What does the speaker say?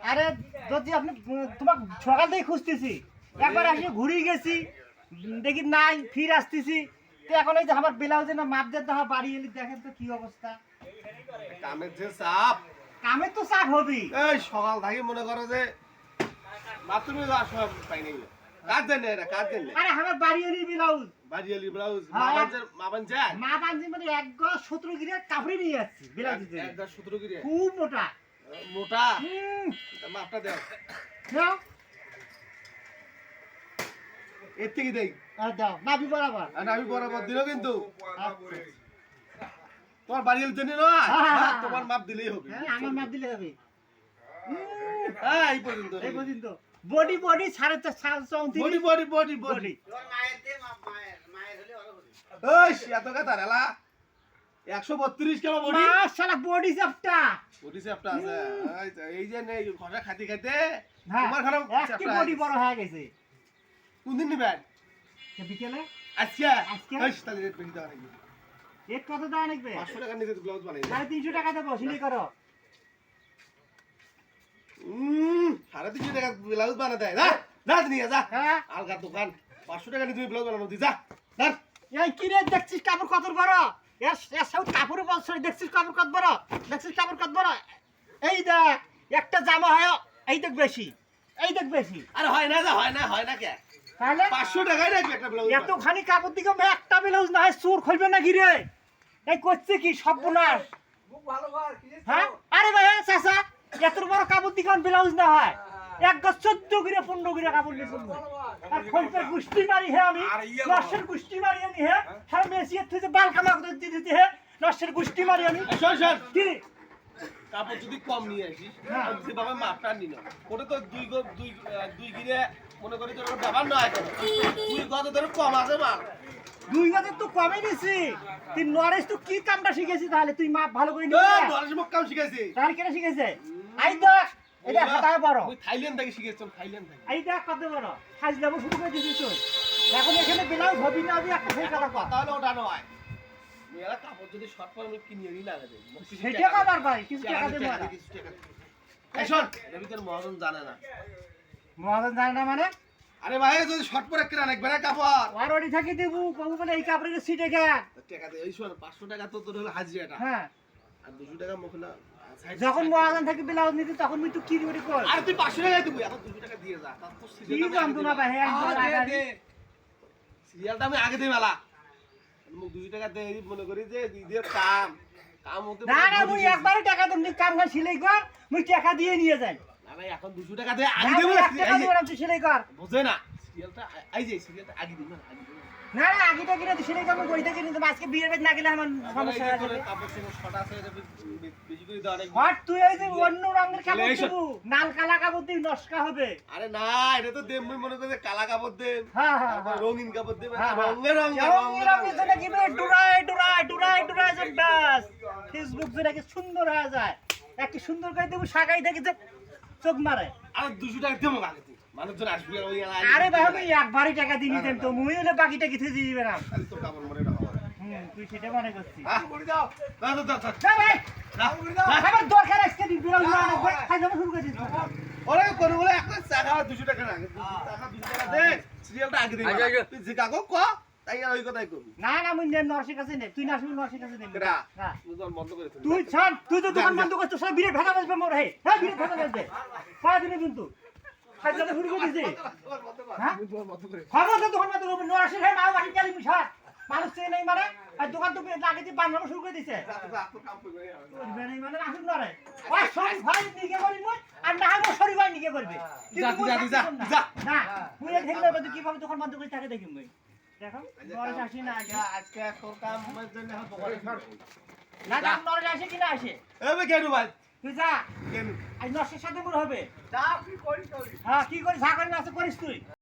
আরে যদি আপনি তোমাকে সকাল থেকে খুঁজতেছি, একবার আসি ঘুরে গেছি, দেখি নাই, ফির আসতেছি। তো এখন এই যে আমার ব্লাউজে না মাপ দিতে হয়, বাড়ি এলি দেখেন তো কি অবস্থা। কামের যে চাপ, কামের তো চাপ হবি। এই সকাল থেকে মনে করো যে বাথরুমে যাওয়ার সময় পাই নাই। কাজ জানে এটা, কাজ জানে। আরে আমার বাড়ি এলি ব্লাউজ, বাড়িয়ালি ব্লাউজ হ্যাঁ। মাবান যায়। মা বাঞ্জি মানে ১ গজ ১৭ গিরে কাপড়ে নিয়ে যাচ্ছি ব্লাউজ দিতে। ১.১৭ গিরে খুব মোটা। মোটা। মাপটা দাও। দাও। এর থেকে দেই। আর দাও, নাবি বরাবর। আর আমি বরাবর দিল কিন্তু আচ্ছা। তোমার বাড়িয়ালি জন্য নয়, হ্যাঁ। তোমার মাপ দিলেই হবে। হ্যাঁ, আমার মাপ দিলে হবে। হ্যাঁ, এই পর্যন্ত। এই পর্যন্ত। বডি 34.34। বডি। ওই এত কথা রেলা ১৩২ কেমন বডি? মাশাআল্লাহ বডি চাপটা। বডি চ্যাপটা আছে। এই যে নেই ঘষা খাইতে খাইতে হ্যাঁ, তোমার খারাপ একটি চ্যাপটা বডি বড় হয়ে গেছে। কোন দিন নিবেন? বিকেলে আজকে আজকে? এই তাহলে রেট বেশি দেওয়া নাকি? এক কত দাম লাগবে? ৫০০ টাকা নিতে ব্লাউজ বানাই। 350 টাকা দেবো, সিলাই করো। ৩৫০ টাকা ব্লাউজ বানা দেয়। যা যা নিয়ে যা। হ্যাঁ, আলগা দোকান ৫০০ টাকা নিয়ে তুমি ব্লাউজ বানানো দি যা। ধর। এই কি রে দেখছিস কাপড় কত বড়? এর সব কাপড় বলছ, দেখছিস কাপড় কত বড়? দেখছিস কাপড় কত বড়? এই দেখ, একটা জামা হয় এই দেখ বেশি, এই দেখ বেশি। আরে হয় না, হয় না কে? তাহলে ৫০০ টাকাই রাখবি একটা ব্লাউজ। এতখানি কাপড় দিকে একটা ব্লাউজ না হয় চোর খুলবে নাকি রে? এই করছে কি সর্বনাশ। হ্যাঁ, আরে ভাই চাচা, এত বড় কাপড় দিকে ব্লাউজ না হয় ১ গজ ১৪ গিরে ১৫ গিরে কাপড় নিয়ে চলবে। আর খোলপে গুষ্টি মারি হে আমি, নশের গুষ্টি মারি আমি হে, হ্যাঁ মেসিয়ে থেকে বাল কামা করে দিতে হে, নশের গুষ্টি মারি আমি। শোন শোন, কি কাপড় যদি কম নিয়ে আসিস, হ্যাঁ। যেভাবে মাপটা নিল ওটা তো দুই গিরে মনে করি তোর ব্যবহার নয় কেন? তুই কত ধরে কম আছে মা? ২ গজের তো কমই নিছি। তুই নরেশ তো কি কামটা শিখেছিস তাহলে? তুই মাপ ভালো করে নিবি। দশ মুখ কাম শিখাইছি। তাহলে কেন শিখেছে? আই দেখ, এটা হাতায় বড়। তুই থাইল্যান্ড থেকে শিখেছিস, থাইল্যান্ড থেকে। এই দেখ কত বড় সাজ দেবো শুরু করে দিয়েছিস তুই। এখন এখানে ব্লাউজ হবি না হবি একটা সেই কথা কর। তাহলে ওটা নয়। মেয়েরা কাপড় যদি শর্ট পরে আমি কিনে নিই লাগা দেব। সেটা কাবার ভাই, কিছু টাকা দেবো না। এই শোন, রবি তোর মহাজন জানে না। মহাজন জানে না মানে? আরে ভাই যদি শর্ট পরে কিনা নাকবে না কাপড়। আর ওটি থাকি দেবো বাবু বলে এই কাপড়ের সিটে গে। টাকা দে, এই শোন ৫০০ টাকা তো তোর হলো হাজিরাটা। হ্যাঁ, আর ২০০ টাকা মুখ না। যখন মহাজন থাকি ব্লাউজ নিতি তখন তুই তো কি করে কর? আর তুই ৫০০ টাকা দিবি, এখন ২০০ টাকা দিয়ে যা। তার তো কি জানতো না ভাই একদম লাগাবি। সিরিয়ালটা আমি আগে দিই মেলা। মুখ ২০০ টাকা দে, এই মনে করি যে ঈদের কাম হতে। না না মুই একবারই টাকা দেব, তুই কাম করে সিলাই কর, মুই টাকা দিয়ে নিয়ে যাই। না ভাই এখন ২০০ টাকা দে, আগে না, দেব মুই না। ১ টাকা দিব না, তুই সিলাই কর। বুঝে না সিরিয়ালটা আই যে সিরিয়ালটা আগে দিই না, আগে দিই না। না না আগে টাকা তুই সিলাই কর, বই থেকে নিতে আজকে বিয়ের বাড়ি না গেলে আমার সমস্যা হয়ে যাবে। কাপড় চোপড় শর্ট আছে, এটা বেশি করে দেওয়া নাকি? হট তুই এই যে অন্য রঙের কাপড় দেবো, লাল কালা কাপড় দিবি নষ্ট হবে। আরে না, এটা তো দেব মুই মনে করে কালা কাপড় দেব, হ্যাঁ হ্যাঁ তারপর রঙিন কাপড় দেব, হ্যাঁ, হ্যাঁ। রঙের ডুরাই যে ব্যাস ফেসবুক যেটাকে সুন্দর হয়ে যায়, একটি সুন্দর করে দেবো সাগাই দেখি যে চোখ মারে। আর ২০০ টাকা দেবো আগে তুই, মানুষজন আসবে ওই এলাকায়। আরে ভাই আমি একবারই টাকা দিয়ে নিতেন তো, মুই হলে বাকিটা কিছু দিয়ে দিবে না। খালি তোর কাপড় মনে রাখো। তুই সেটা মনে করছিস। হ্যাঁ বলি দাও, দাও দাও দাও। না ভাই না আমার দরকার আজকে দিন বিরোধ না রাখবে, খাই যাবো শুরু করে দিস। ওরে কোন বলে একটা চা খাওয়া ২০০ টাকা লাগে, টাকা ২০০ টাকা দে, সিরিয়ালটা আগে দিই। তুই যে কাগো ক তাই আর ওই কথাই কবি। না না মুই নরসির কাছে নে, তুই না শুনি নরসির কাছে নে। কেডা? না তুই তো বন্ধ করে তুই ছাড়, তুই তো দোকান বন্ধ করছিস, সব বিরে ভেঙা বসবে মোর। হে হ্যাঁ বিরে ভেঙা বসবে কয় দিনে কিন্তু খাই যাবো শুরু করে দিছি। হ্যাঁ খবর তো দোকান বন্ধ করবে, নরসির হে মাও বাকি চালি মুছার মানুষ চেয়ে নেই মানে, আর দোকান তো আগে দিয়ে বানানো শুরু করে দিছে। করবে নাই মানে আসুন নরে ওই সব ভাই নিকে করি মুই, আর না হয় মোর শরীর ভাই নিকে করবে। যা না মুই এক হেলবে তুই কিভাবে দোকান বন্ধ করে থাকে দেখি মুই। দেখো নরেশ আসি না আগে, আজকে তোর কামের জন্য দোকানে ছাড়। না না নরেশ আসে কি না আসে? এবে কেন ভাই? তুই যা, কেন? আজ নরেশের সাথে মোর হবে। যা কি করি করি। হ্যাঁ কি করিস, যা করিস না করিস তুই।